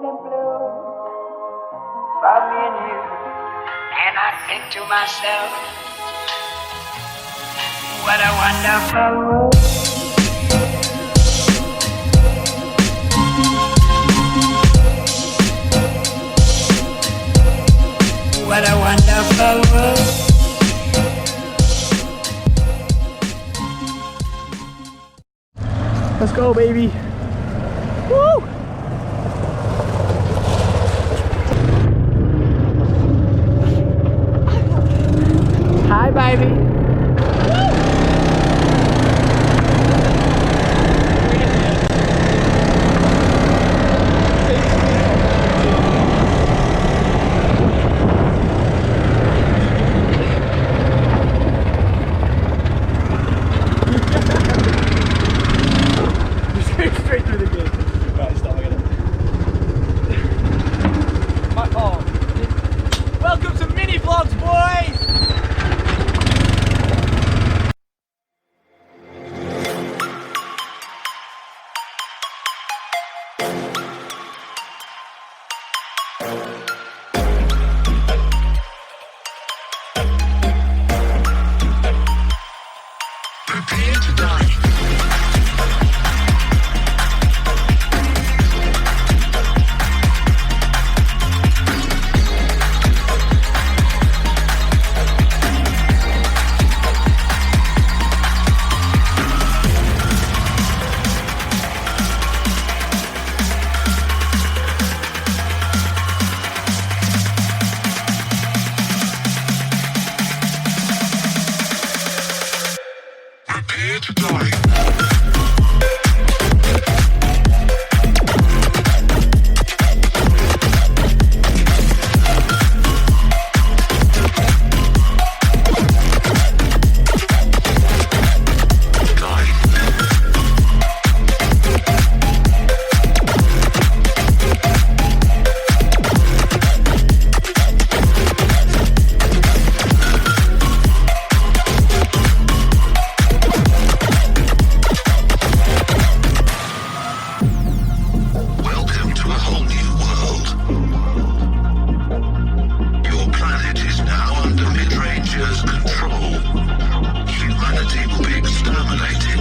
in blue for me and you. And I think to myself, what a wonderful world. What a wonderful world. Let's go, baby. Woo! Hi, baby. Straight through the gate. Right, stop again. Welcome to mini vlogs, boys! Prepare to die. Prepare to die. Welcome to a whole new world. Your planet is now under Mid-Ranger's control. Humanity will be exterminated.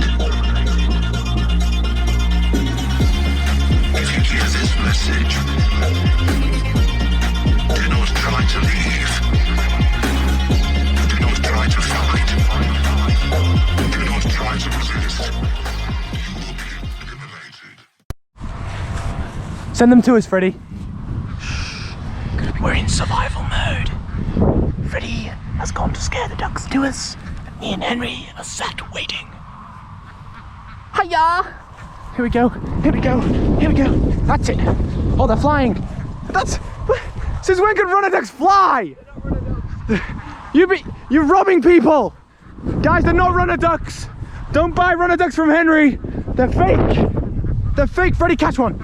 If you hear this message, do not try to leave. Do not try to fight. Do not try to resist. You will be eliminated. Send them to us, Freddie. We're in survival mode. Freddie has gone to scare the ducks to us. Me and Henry are sat waiting. Hiya! Here we go. Here we go. Here we go. That's it. Oh, they're flying. That's. Since when can runner ducks fly? You're robbing people. Guys, they're not runner ducks. Don't buy runner ducks from Henry. They're fake. They're fake. Freddie, catch one.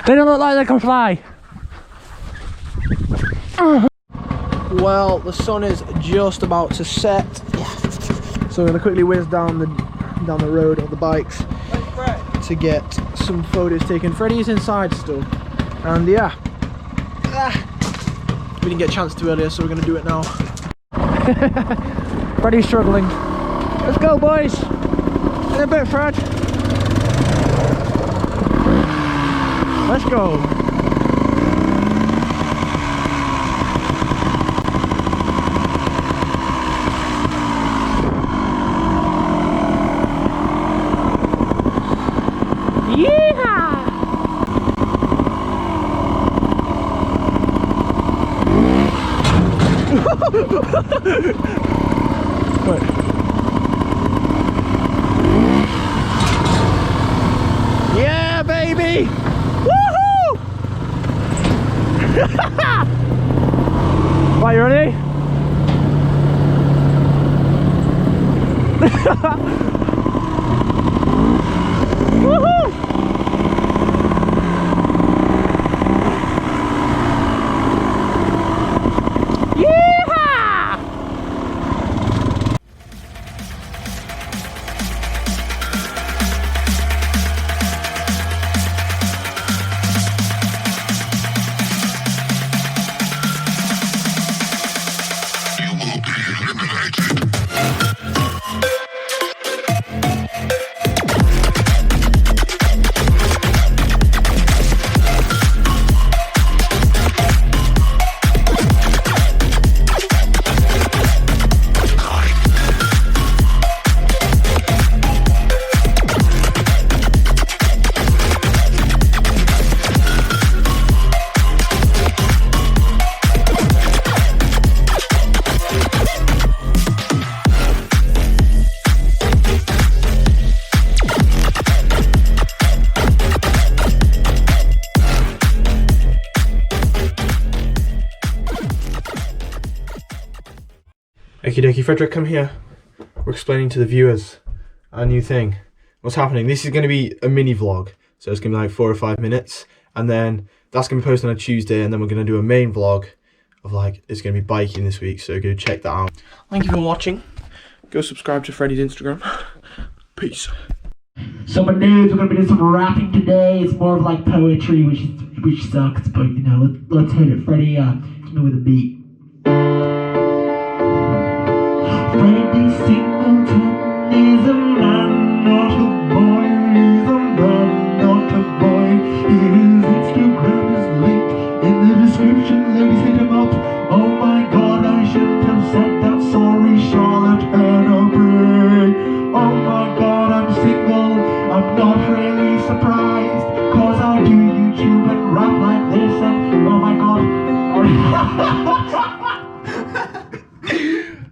They don't look like they can fly. Well, the sun is just about to set, so I'm gonna quickly whiz down the road on the bikes to get some photos taken. Freddie is inside still, and yeah, we didn't get a chance to earlier, so we're gonna do it now. Freddie's struggling. Let's go, boys. In a bit, Fred. Let's go. What? Yeah, baby! Woohoo! Right, you ready? Woohoo! Okie dokie, Frederick, come here. We're explaining to the viewers our new thing. What's happening? This is going to be a mini vlog, so it's going to be like 4 or 5 minutes, and then that's going to be posted on a Tuesday, and then we're going to do a main vlog of like, it's going to be biking this week, so go check that out. Thank you for watching. Go subscribe to Freddie's Instagram. Peace. So my dudes, we're gonna be doing some rapping today. It's more of like poetry, which sucks, but you know, let's hit it. Freddie, hit me with a beat. Freddie Singleton is a man, not a boy. He's a man, not a boy. His Instagram is linked in the description. Ladies, hit him up. Oh my God, I shouldn't have said that. Sorry, Charlotte and a break. Oh my